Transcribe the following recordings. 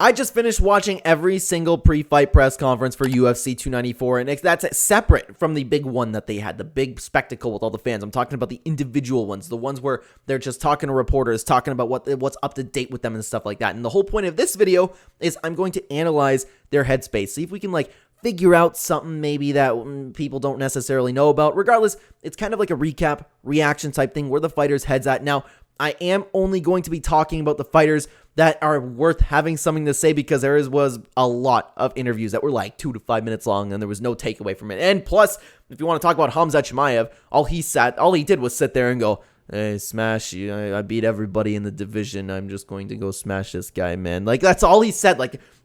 I just finished watching every single pre-fight press conference for UFC 294, and that's separate from the big one that they had, the big spectacle with all the fans. I'm talking about the individual ones, the ones where they're just talking to reporters, talking about what's up to date with them and stuff like that. And the whole point of this video is I'm going to analyze their headspace, see if we can figure out something maybe that people don't necessarily know about. Regardless, it's kind of like a recap, reaction type thing where the fighter's head's at. Now, I am only going to be talking about the fighters that are worth having something to say, because there was a lot of interviews that were like 2 to 5 minutes long and there was no takeaway from it. And plus, if you want to talk about Khamzat Chimaev, all he did was sit there and go, "Hey, smash you. I beat everybody in the division. I'm just going to go smash this guy, man." That's all he said.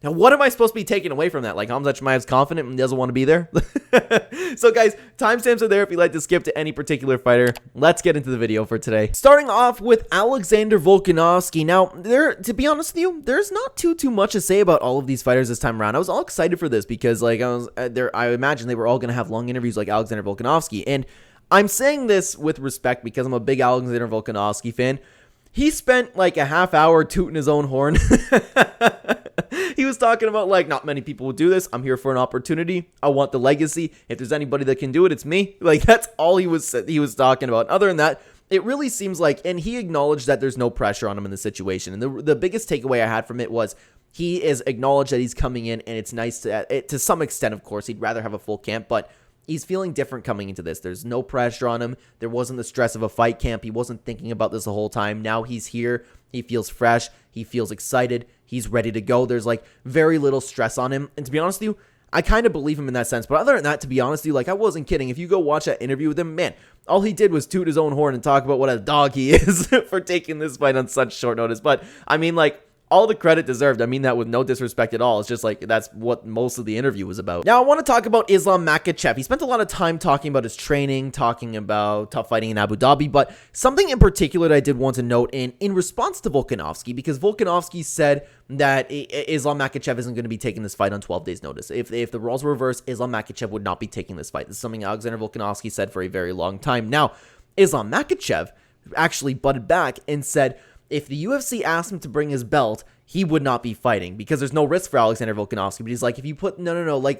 Now what am I supposed to be taking away from that? Khamzat Chimaev's confident and doesn't want to be there? So guys, timestamps are there if you'd like to skip to any particular fighter. Let's get into the video for today. Starting off with Alexander Volkanovski. Now, to be honest with you, there's not too much to say about all of these fighters this time around. I was all excited for this because I imagine they were all going to have long interviews like Alexander Volkanovski. And I'm saying this with respect because I'm a big Alexander Volkanovski fan. He spent a half hour tooting his own horn. He was talking about not many people would do this. I'm here for an opportunity. I want the legacy. If there's anybody that can do it, it's me. That's all he was talking about. Other than that, it really seems and he acknowledged that there's no pressure on him in the situation. And the biggest takeaway I had from it was he is acknowledged that he's coming in, and it's nice to some extent, of course. He'd rather have a full camp, but he's feeling different coming into this. There's no pressure on him. There wasn't the stress of a fight camp. He wasn't thinking about this the whole time. Now he's here. He feels fresh. He feels excited. He's ready to go. There's very little stress on him. And to be honest with you, I kind of believe him in that sense. But other than that, to be honest with you, I wasn't kidding. If you go watch that interview with him, man, all he did was toot his own horn and talk about what a dog he is for taking this fight on such short notice. But I mean, all the credit deserved. I mean that with no disrespect at all. It's just that's what most of the interview was about. Now, I want to talk about Islam Makhachev. He spent a lot of time talking about his training, talking about tough fighting in Abu Dhabi, but something in particular that I did want to note in response to Volkanovski, because Volkanovski said that Islam Makhachev isn't going to be taking this fight on 12 days notice. If the roles were reversed, Islam Makhachev would not be taking this fight. This is something Alexander Volkanovski said for a very long time. Now, Islam Makhachev actually butted back and said if the UFC asked him to bring his belt, he would not be fighting because there's no risk for Alexander Volkanovski. But he's if you put,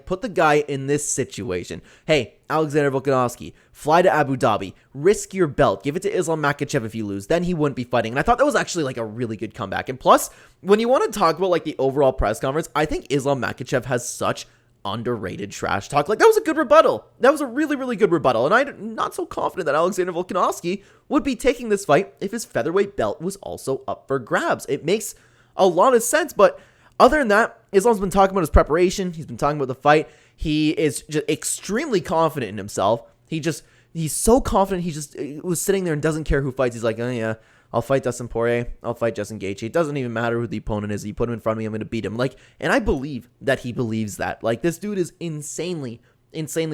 put the guy in this situation. Hey, Alexander Volkanovski, fly to Abu Dhabi, risk your belt, give it to Islam Makhachev if you lose, then he wouldn't be fighting. And I thought that was actually a really good comeback. And plus, when you want to talk about the overall press conference, I think Islam Makhachev has such underrated trash talk. That was a good rebuttal. That was a really, really good rebuttal. And I'm not so confident that Alexander Volkanovski would be taking this fight if his featherweight belt was also up for grabs. It makes a lot of sense. But other than that, Islam's been talking about his preparation. He's been talking about the fight. He is just extremely confident in himself. He's so confident. He just was sitting there and doesn't care who fights. He's oh yeah, I'll fight Dustin Poirier. I'll fight Justin Gaethje. It doesn't even matter who the opponent is. You put him in front of me, I'm going to beat him. And I believe that he believes that. This dude is insanely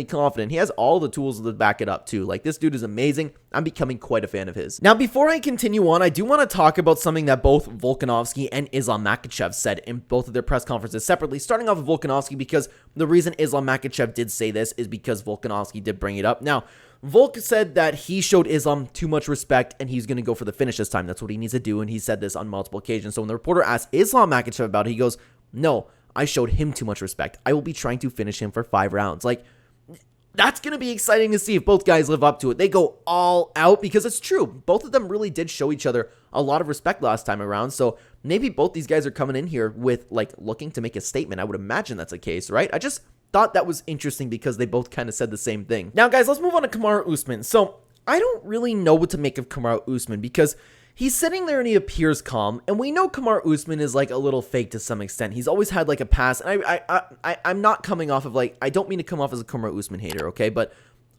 confident. He has all the tools to back it up too. This dude is amazing. I'm becoming quite a fan of his. Now, before I continue on, I do want to talk about something that both Volkanovski and Islam Makhachev said in both of their press conferences separately, starting off with Volkanovski, because the reason Islam Makhachev did say this is because Volkanovski did bring it up. Now, Volk said that he showed Islam too much respect and he's going to go for the finish this time. That's what he needs to do, and he said this on multiple occasions. So when the reporter asked Islam Makhachev about it, he goes, "No, I showed him too much respect. I will be trying to finish him for 5 rounds." That's going to be exciting to see if both guys live up to it. They go all out because it's true. Both of them really did show each other a lot of respect last time around. So maybe both these guys are coming in here with looking to make a statement. I would imagine that's the case, right? I just thought that was interesting because they both kind of said the same thing. Now, guys, let's move on to Kamaru Usman. So I don't really know what to make of Kamaru Usman because he's sitting there and he appears calm, and we know Kamaru Usman is a little fake to some extent. He's always had a past, and I'm not coming off of I don't mean to come off as a Kamaru Usman hater, okay? But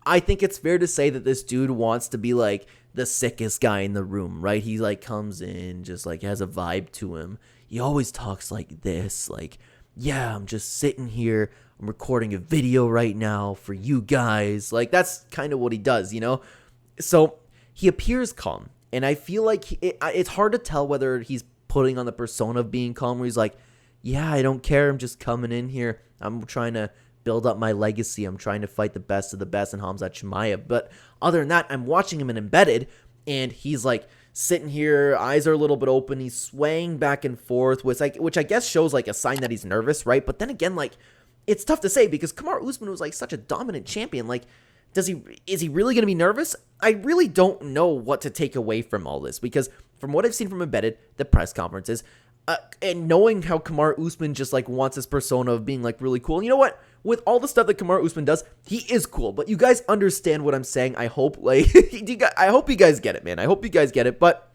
I think it's fair to say that this dude wants to be the sickest guy in the room, right? He comes in just has a vibe to him. He always talks like this, yeah, I'm just sitting here, I'm recording a video right now for you guys. That's kind of what he does, So he appears calm. And I feel it's hard to tell whether he's putting on the persona of being calm, where he's yeah, I don't care. I'm just coming in here. I'm trying to build up my legacy. I'm trying to fight the best of the best in Khamzat Chimaev. But other than that, I'm watching him in Embedded, and he's sitting here, eyes are a little bit open, he's swaying back and forth, which I guess shows like a sign that he's nervous, right? But then again, like, it's tough to say because Kamaru Usman was like such a dominant champion. Like, is he really going to be nervous? I really don't know what to take away from all this because from what I've seen from Embedded, the press conferences, and knowing how Kamaru Usman just like wants this persona of being like really cool. You know what? With all the stuff that Kamaru Usman does, he is cool. But you guys understand what I'm saying. I hope I hope you guys get it, man. I hope you guys get it. But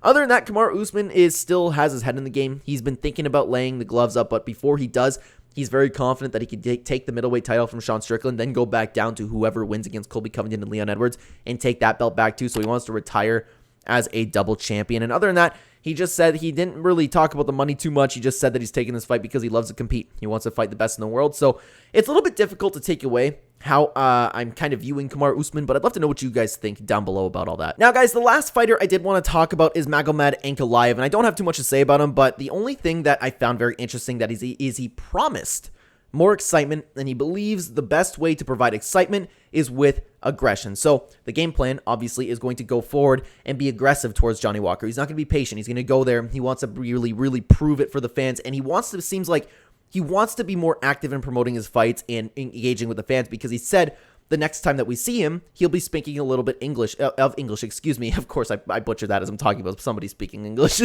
other than that, Kamaru Usman still has his head in the game. He's been thinking about laying the gloves up, but before he does, he's very confident that he can take the middleweight title from Sean Strickland, then go back down to whoever wins against Colby Covington and Leon Edwards and take that belt back too. So he wants to retire as a double champion. And other than that, he just said he didn't really talk about the money too much. He just said that he's taking this fight because he loves to compete. He wants to fight the best in the world. So it's a little bit difficult to take away how I'm kind of viewing Kamaru Usman, but I'd love to know what you guys think down below about all that. Now, guys, the last fighter I did want to talk about is Magomed Ankalaev, and I don't have too much to say about him, but the only thing that I found very interesting that is he promised more excitement, and he believes the best way to provide excitement is with aggression. So the game plan, obviously, is going to go forward and be aggressive towards Johnny Walker. He's not going to be patient. He's going to go there. He wants to really, really prove it for the fans, and seems like he wants to be more active in promoting his fights and engaging with the fans because he said the next time that we see him, he'll be speaking a little bit of English, excuse me. Of course, I butchered that as I'm talking about somebody speaking English.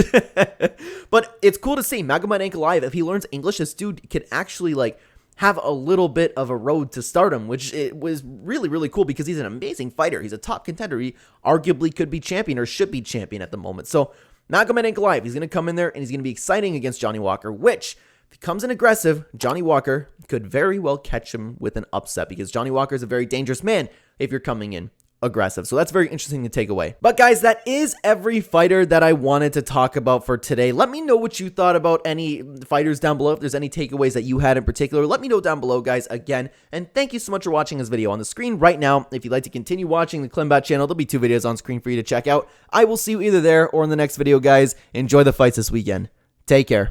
But it's cool to see Magomed Ankalaev. If he learns English, this dude could actually, like, have a little bit of a road to stardom, which it was really, really cool because he's an amazing fighter. He's a top contender. He arguably could be champion or should be champion at the moment. So Magomed Ankalaev, he's going to come in there and he's going to be exciting against Johnny Walker, which if he comes in aggressive, Johnny Walker could very well catch him with an upset because Johnny Walker is a very dangerous man if you're coming in aggressive. So that's very interesting to take away. But guys, that is every fighter that I wanted to talk about for today. Let me know what you thought about any fighters down below. If there's any takeaways that you had in particular, let me know down below, guys, again. And thank you so much for watching this video. On the screen right now, if you'd like to continue watching the Clenbat channel, there'll be 2 videos on screen for you to check out. I will see you either there or in the next video, guys. Enjoy the fights this weekend. Take care.